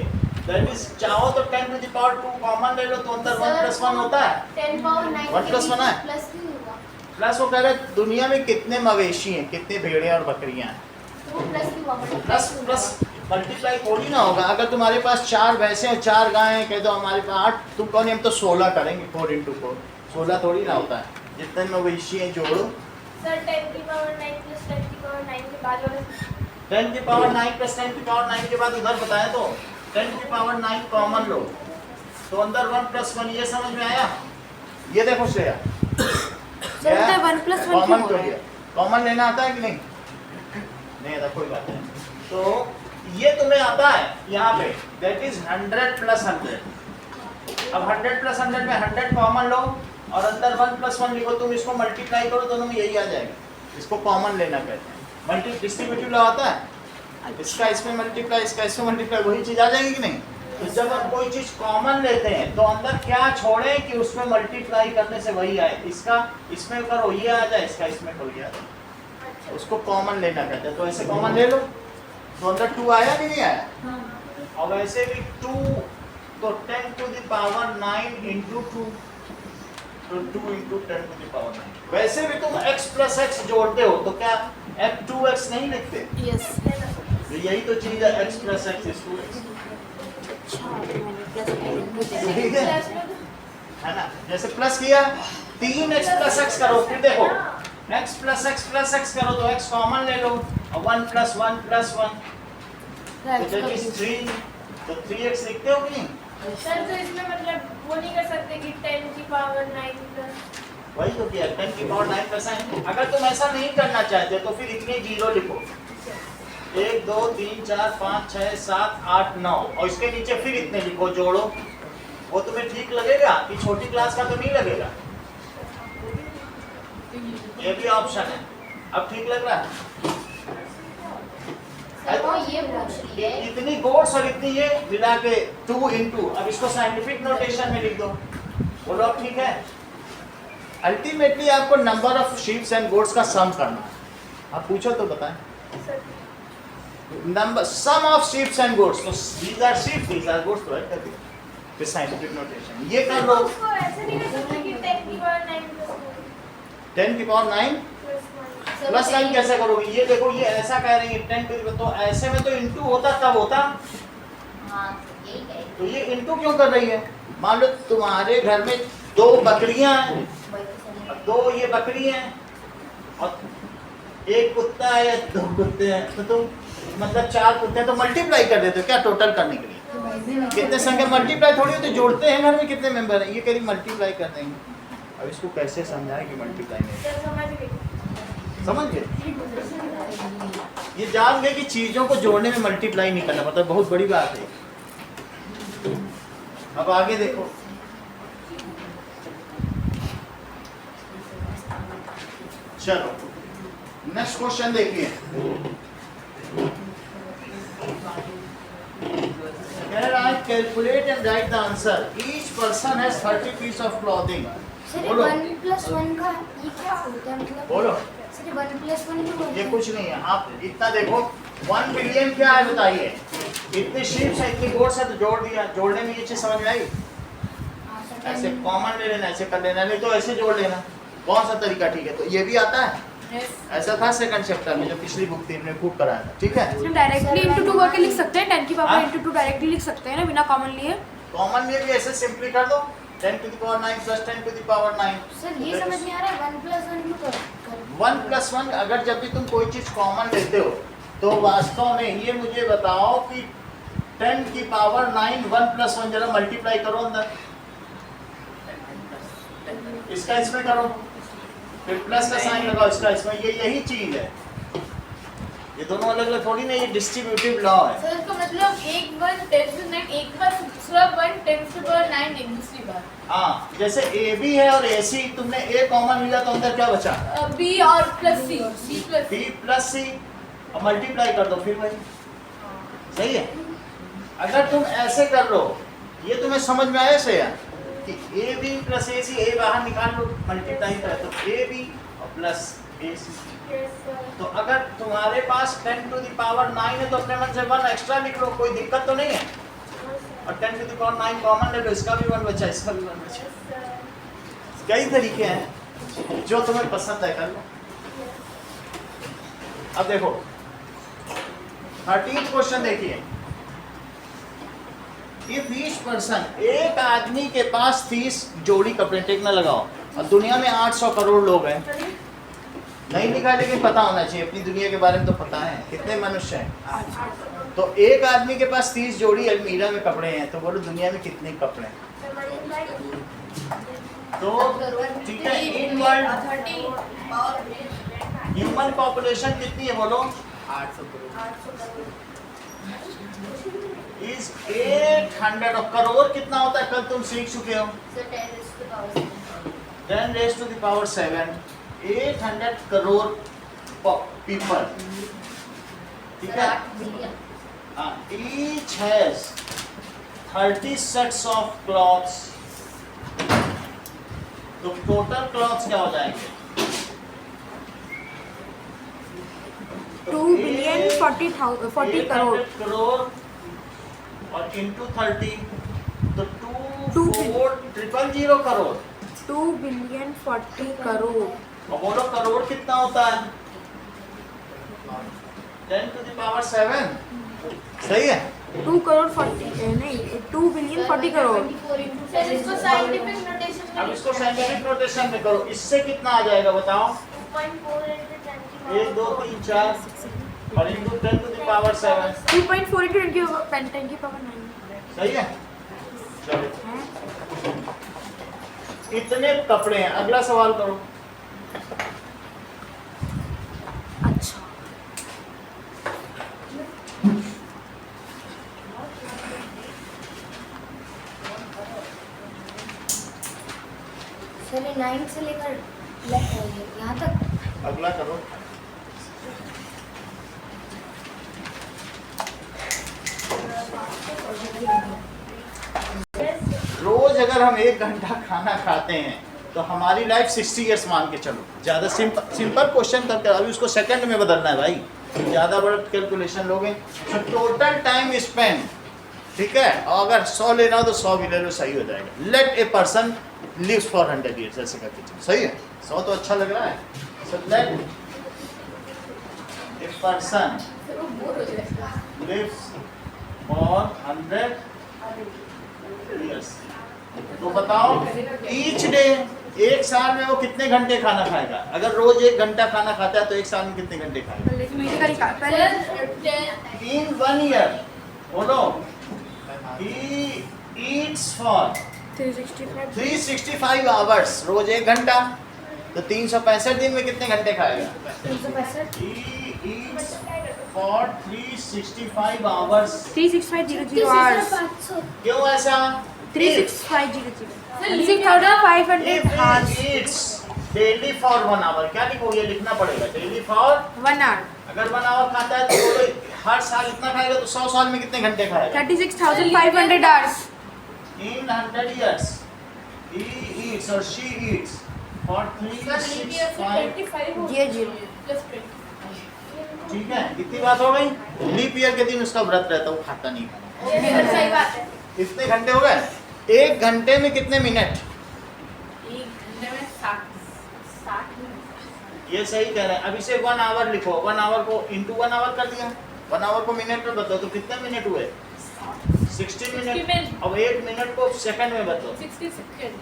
दैट इज चाहो तो 10 to the power 2 कॉमन ले लो तो अंतर 1 plus 1 होता है। 10 पावर 9 1 plus 1 है। प्लस नहीं होगा। प्लस वो कह रहे हैं दुनिया में कितने मवेशी हैं, कितने भेड़ें और बकरियां हैं। वो प्लस नहीं होगा। प्लस प्लस मल्टीप्लाई थोड़ी ना होगा। अगर तुम्हारे पास 4 भैंसे और 4 गायें हैं, कह दो हमारे पास 8, तुम कहो नहीं हम तो 16 करेंगे, 4 × 4 16 थोड़ी ना होता है। जितने मवेशी हैं जोड़ो। सर 10 की पावर 9 प्लस 10 की पावर 9 के बाद वाला 10 की पावर 9 प्लस 10 की पावर 9 के बाद उधर बताया तो 10 की पावर 9 कॉमन लो, तो अंदर 1 + 1, ये समझ में आया? ये देखो श्रेया, सर 1 + 1 कॉमन क्यों क्यों है? लिया? कॉमन लेना आता है कि नहीं? नहीं आता, कोई बात नहीं। तो ये तुम्हें आता है यहाँ पे, दैट इज 100 + 100। अब 100 + 100 में 100 कॉमन लो और अंदर 1 + 1 लिखो, तुम इसको मल्टीप्लाई करो, दोनों में यही आ जाएगा। इसको कॉमन लेना कहते हैं। मल्टी डिस्ट्रीब्यूटिव लॉ आता है, इसका इसमें मल्टीप्लाई, इसका इसमें मल्टीप्लाई, वही चीज आ जाएगी कि नहीं? तो जब हम कोई चीज कॉमन लेते हैं तो अंदर क्या छोड़े कि उसमें मल्टीप्लाई करने से वही आए। इसका इसमें करो ये आ जाए, इसका इसमें करो ये आ जाए, उसको कॉमन लेना कहते हैं। तो ऐसे कॉमन ले लो, तो अंदर 2 आया कि नहीं आया? और वैसे भी 2, तो 10 to the power 9 × 2, तो 2 × 10 to the power 9। वैसे भी तुम x + x जोड़ते हो तो क्या f2x नहीं लिखते? यस। तो यही तो चीज है, x + x = 2x, ठीक है ना? जैसे प्लस किया 3x + x करो, फिर देखो x + x + x करो तो x कॉमन ले लो और 1 + 1 + 1, तो दैट इज 3, तो 3x लिखते हो कि नहीं? सर तो इसमें मतलब वो नहीं कर सकते कि 10 की पावर 9 प्लस वही तो किया, 10 की पावर 9 + 9। अगर तुम ऐसा नहीं करना चाहते तो फिर इतने 0 लिखो, 1 2 3 4 5 6 7 8 9, और इसके नीचे फिर इतने लिखो, जोड़ो। वो तुम्हें ठीक लगेगा कि छोटी क्लास का तो नहीं लगेगा? ये भी ऑप्शन है। अब ठीक लग रहा है? सर वो ये पूछ रही है, इतनी गोट्स और इतनी ये मिला के 2 × अब इसको साइंटिफिक नोटेशन में लिख दो, बोलो अब ठीक है? अल्टीमेटली आपको number of sheeps and goats का सम करना है। आप पूछो तो बताएं। Number sum of sheeps and goats, तो these are sheep, these are goats, right? कर दिया फिर साइंटिफिक नोटेशन ये कर लो। उसको ऐसे नहीं कर सकते कि 10 की पावर 9 प्लस 10 की पावर 9 सर प्लस वो 9 यही- कैसे करोगे? ये देखो, ये ऐसा कह रही है 10 टू, तो ऐसे में तो इनटू होता तब होता, हाँ यही कह रही तो ये इनटू क्यों कर रही है? मान लो तुम्हारे घर में 2 बकरियां हैं, वही तो सर और 2 ये बकरी हैं और 1 कुत्ता है या 2 कुत्ते हैं, तो तुम मतलब 4 कुत्ते हैं, तो मल्टीप्लाई कर देते हो क्या टोटल करने के लिए? कितने संख्या मल्टीप्लाई थोड़ी होती, जोड़ते हैं घर में कितने मेंबर हैं, ये कह रही मल्टीप्लाई कर देंगे। अब इसको कैसे समझाएं कि मल्टीप्लाई नहीं? सर समझ गए। समझ गए? ये जान गए कि चीजों को जोड़ने में मल्टीप्लाई नहीं करना पड़ता, बहुत बड़ी बात है। अब आगे देखो, चलो नेक्स्ट क्वेश्चन देखिए। Calculate and write the answer, each person has 30 piece of clothing. Sir बोलो। 1 + 1 का ये क्या होता है मतलब? बोलो। सर 1 + 1 क्यों होता ये है? कुछ नहीं है, आप इतना देखो 1 बिलियन क्या है बताइए? इतने शीप्स है, इतनी गोट्स है, तो जोड़ दिया। जोड़ने में ये चीज समझ में आई? हाँ, सर, ऐसे कॉमन ले लेना, ऐसे कर लेना, नहीं तो ऐसे जोड़ लेना। कौन सा तरीका ठीक है? तो ये भी आता है, ऐसा था सेकंड चैप्टर में जो पिछली बुक थी, हमने खूब कराया था, ठीक है? हम डायरेक्टली × 2 करके लिख सकते हैं, 10 की हाँ? पावर × 2 डायरेक्टली लिख सकते हैं ना, बिना कॉमन लिए। कॉमन में भी ऐसे सिंपली कर दो, 10 to the power 9 plus 10 to the power 9। Sir ये समझ में आ रहा है 1 + 1 क्यों कर 1 + 1, अगर जब भी तुम कोई चीज कॉमन लेते हो तो वास्तव में ये मुझे बताओ कि 10 की पावर 9 1 + 1 जरा मल्टीप्लाई करो अंदर, इसका इसमें करो, फिर प्लस का साइन लगाओ इसका इसमें, ये यही चीज है। ये दोनों अलग अलग थोड़ी नहीं, ये डिस्ट्रीब्यूटिव लॉ है। सर इसका मतलब एक बार 10 to 9 एक बार, दूसरा 1 10 to power 9 एक दूसरी बार। हाँ, जैसे ए बी है और ए सी, तुमने ए कॉमन लिया तो अंदर क्या बचा? बी और प्लस सी, सी प्लस बी प्लस सी, और मल्टीप्लाई कर दो फिर वही, सही है? अगर तुम ऐसे कर लो, ये तुम्हें समझ में आया से कि ए बी प्लस ए सी, ए बाहर निकाल लो, मल्टीप्लाई कर दो ए बी और प्लस ए सी। तो अगर तुम्हारे पास 10 to the power 9 है तो अपने मन से 1 एक्स्ट्रा लिख लो, कोई दिक्कत तो नहीं है। और 10 to the power 9 कॉमन ले लो, इसका भी 1 बचा, इसका भी 1 बचा। कई तरीके हैं, जो तुम्हें पसंद है कर लो। अब देखो 13th क्वेश्चन देखिए, इफ ईच पर्सन, एक आदमी के पास 30 जोड़ी कपड़े, टेक ना लगाओ, और दुनिया में 800 करोड़ लोग हैं, नहीं लिखा लेकिन पता होना चाहिए, अपनी दुनिया के बारे में तो पता है, कितने मनुष्य हैं, तो एक आदमी के पास 30 जोड़ी अलमीरा में कपड़े हैं, तो बोलो दुनिया में कितने कपड़े हैं? तो ठीक है, इन वर्ल्ड ह्यूमन पॉपुलेशन कितनी है बोलो? 800 करोड़। इज 800, और करोड़ कितना होता है कल तुम सीख चुके हो, So 10 is to the power 10 raised to the power 7, 800 crore people, ठीक है। 8 billion. Each has 30 sets of cloths, तो टोटल क्लॉथ्स क्या हो जाएंगे? 2 billion 40 करोड़। करोड़ और इंटू 30, तो 2 2,4,000 करोड़। 2 billion 40 करोड़। और बोलो करोड़ कितना होता है? 10 to the power 7, सही है। 2 करोड़ 40 नहीं 2 billion 40 crore. 24 into sir 10 is इसको to the power scientific notation में अब इसको साइंटिफिक नोटेशन में करो, इससे कितना आ जाएगा बताओ? 2.4 into 10 की power 1 2 3 4 और into 10 to the power 7, 2.4 into 10 की पावर 9। सही है। चलो हैं? इतने कपड़े हैं, अगला सवाल करो। अच्छा सर 9 से लेकर यहाँ तक अगला करो। रोज अगर हम 1 घंटा खाना खाते हैं तो हमारी लाइफ 60 इयर्स मान के चलो, ज़्यादा सिंपल क्वेश्चन करके, अभी उसको सेकंड में बदलना है भाई, ज़्यादा बड़ा कैलकुलेशन लोगे। तो टोटल टाइम स्पेंड, ठीक है, और अगर 100 लेना हो तो 100 भी ले लो, सही हो जाएगा। Let a person lives for 100 years, ऐसे करके चलो, सही है। 100 तो अच्छा लग रहा है। So let a person lives for 100 years, तो बताओ ईच डे, एक साल में वो कितने घंटे खाना खाएगा? अगर रोज 1 घंटा खाना खाता है तो एक साल में कितने घंटे खाएगा? इन 1 ईयर बोलो, he eats for 365 आवर्स, रोज 1 घंटा, तो 365 दिन में कितने घंटे खाएगा? 365 He eats for 365 hours. 36,500 hours। 500 क्यों ऐसा? 36,500 6,500 If hours। he eats daily for 1 hour, क्या लिखो? ये लिखना पड़ेगा, daily for 1 hour। अगर 1 आवर खाता है तो बोलो हर साल इतना खाएगा, तो 100 साल में कितने घंटे खाएगा? 36,500 hours। In 100 years, he eats or she eats for 365। 0 ठीक है, इतनी बात हो गई। लीप ईयर के दिन उसका व्रत रहता है, वो खाता नहीं खाना। सही बात है। इतने घंटे हो गए। 1 घंटे में कितने मिनट? 1 घंटे में 60 मिनट। ये सही कह रहे हैं। अब इसे 1 आवर लिखो, 1 आवर को इंटू 1 आवर कर दिया, 1 आवर को मिनट में बदलो तो कितने मिनट हुए? 60 मिनट। अब 1 मिनट को सेकंड में बदलो, 60 सेकंड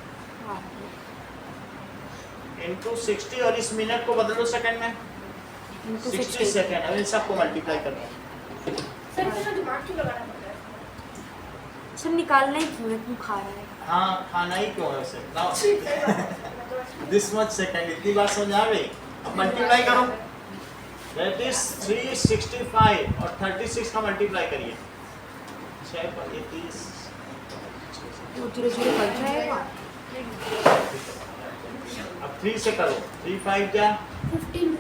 इंटू 60, और इस मिनट को बदलो सेकंड में, 60 सेकंड। अब इन सबको मल्टीप्लाई करो। सर इतना दिमाग क्यों लगाना पड़ता है? सब निकालना ही क्यों है, तुम खा रहा है। हाँ, खाना ही क्यों है उसे ना, दिस मच सेकंड, इतनी बात समझ आ गई। अब मल्टीप्लाई करो, दैट इज 365 और 36 का मल्टीप्लाई करिए, 6 पर 30, 0 बच जाएगा। अब 3 से करो, 3 5 क्या 15,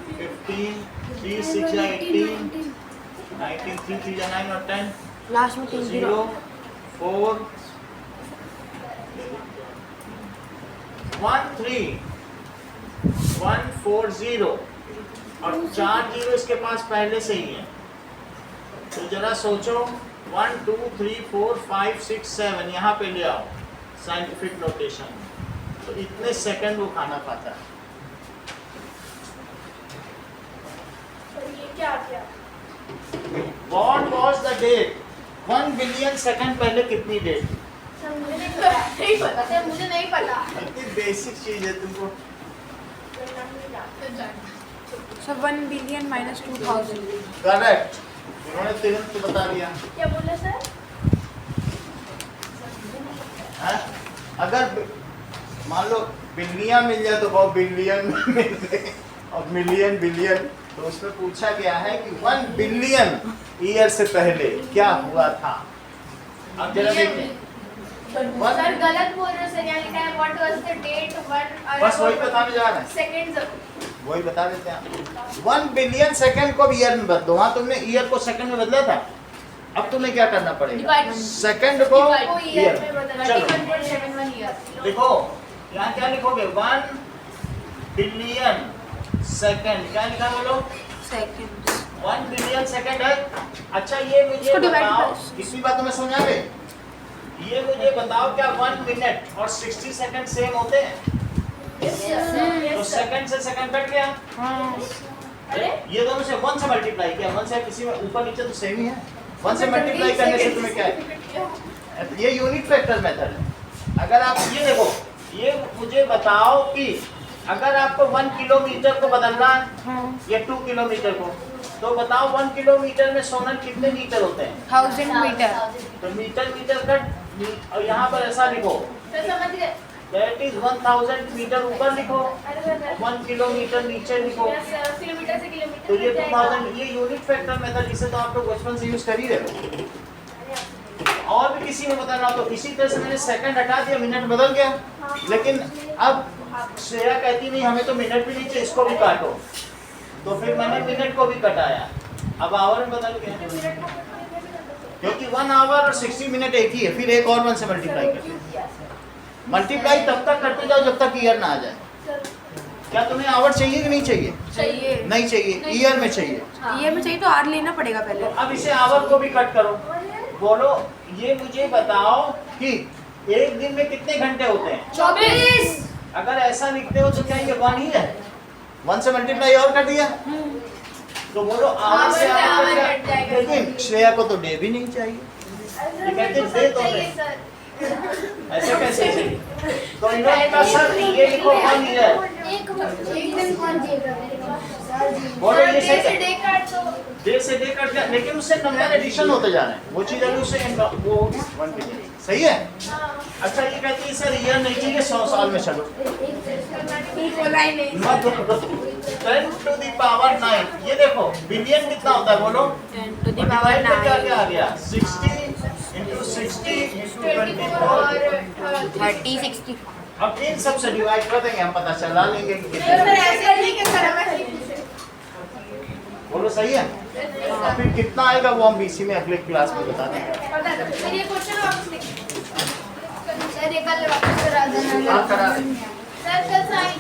3 6 जा 18, 19, 3 3 जा 9 और 10, लास्ट में 3 0 4 1 3 1 4 0 और 4 जीरो इसके पास पहले से ही है। तो जरा सोचो, 1 2 3 4 5 6 7 यहाँ पे ले आओ साइंटिफिक नोटेशन। तो इतने सेकंड वो खाना खाता है। सर ये क्या आ गया? What was the date? 1 billion second पहले कितनी डेट? सर मुझे नहीं पता सर, मुझे नहीं पता। इतनी बेसिक चीज है तुमको। So 1 billion minus 2000. करेक्ट, उन्होंने तुरंत बता दिया। क्या बोले सर? हाँ? अगर मान लो बिलियन मिल जाए तो बहुत बिलियन मिल जाए, और मिलियन बिलियन, तो उसमें पूछा गया है कि 1 बिलियन ईयर से पहले क्या हुआ था। अब जरा देखिए, सर गलत बोल रहे हो सर, यहाँ लिखा है व्हाट वाज द डेट बस वही बताने जा रहे हैं, सेकंड्स। वही बता देते हैं। 1 बिलियन सेकंड को ईयर में बदलो। हाँ, तुमने ईयर को सेकंड में बदला था, अब तुम्हें क्या करना पड़ेगा? Divide. सेकंड को को ईयर ईयर में बदलना। चलो 21.71 ईयर। देखो, यहाँ क्या लिखोगे? 1 बिलियन सेकंड, क्या लिखा बोलो? Seconds. 1 बिलियन सेकंड है। अच्छा ये मुझे इसको divide बताओ, करो। इसी बात में समझा गए? ये मुझे बताओ क्या 1 मिनट और 60 सेकंड सेम होते हैं? तो सेकंड से सेकंड कट गया, अरे ये दोनों से 1 से मल्टीप्लाई किया, 1 से किसी में ऊपर नीचे तो सेम ही है। 1 से मल्टीप्लाई करने से तुम्हें क्या है? ये यूनिट वेक्टर मेथड है। अगर आप ये देखो, ये मुझे बताओ कि अगर आपको 1 किलोमीटर को बदलना है या 2 किलोमीटर को, तो बताओ 1 किलोमीटर में सोनल कितने मीटर होते हैं? 1000 meter. तो मीटर मीटर कट, और यहाँ पर ऐसा लिखो, सर समझ गए? दैट इज 1000 मीटर ऊपर लिखो, 1 किलोमीटर नीचे लिखो, यस किलोमीटर से किलोमीटर तो ये कट जाएगा। 2000। ये यूनिट वेक्टर मेथड, जिसे तो आप लोग बचपन से यूज कर ही रहे हो। और भी किसी में बताना तो इसी तरह से मैंने सेकंड हटा दिया, मिनट बदल गया। लेकिन अब श्रेया कहती नहीं हमें तो मिनट भी नहीं चाहिए, इसको भी काटो, तो फिर मैंने मिनट को भी कटाया, अब आवर में बदल गया, क्योंकि 1 आवर और 60 मिनट एक ही है। फिर एक और 1 से मल्टीप्लाई करते हैं। मल्टीप्लाई तब तक करते जाओ जब तक ईयर ना आ जाए। क्या तुम्हें आवर चाहिए कि नहीं चाहिए? चाहिए। नहीं चाहिए, ईयर में चाहिए। ईयर में चाहिए तो आर लेना पड़ेगा तो पहले। अब इसे आवर को भी कट करो, बोलो ये मुझे बताओ कि एक दिन में कितने घंटे होते हैं? 24। अगर ऐसा लिखते हो तो क्या ये 1 ही है? 1 से मल्टीप्लाई और कर दिया, तो बोलो आवर से आवर आवर कट कट जाएगा। जाएगा। लेकिन श्रेया को तो डे भी नहीं चाहिए, ये कहते दे तो चाहिए दे, सर। ऐसे कैसे चाहिए? तो इन्होंने कहा सर ये लिखो 1 ईयर, एक दिन कौन देगा? बोलो ये डे से सही डे काट दो। डे से डे कट गया, लेकिन उससे नंबर एडिशन होते जा रहे हैं, वो चीज अभी उससे वो 1 बिलियन सही है। अच्छा ये कहती है सर ईयर नहीं चाहिए, 100 साल में चलो, बोला ही नहीं। मत 10 to the power 9। ये देखो बिलियन कितना होता है बोलो? 10 to the और power divide में क्या 9. क्या आ गया? 60 into 60 into 24। और 30 60. अब इन सब से डिवाइड कर देंगे, हम पता चला लेंगे कि सर कितने। ऐसे नहीं कि सर हमें सही पूछे। बोलो सही है। और फिर कितना आएगा वो हम बीसी में अगले क्लास में बता देंगे। पता है सर, ये क्वेश्चन वापस लिखिए। सर ये कल वापस करा देना। हाँ, करा देंगे। सर कल साइन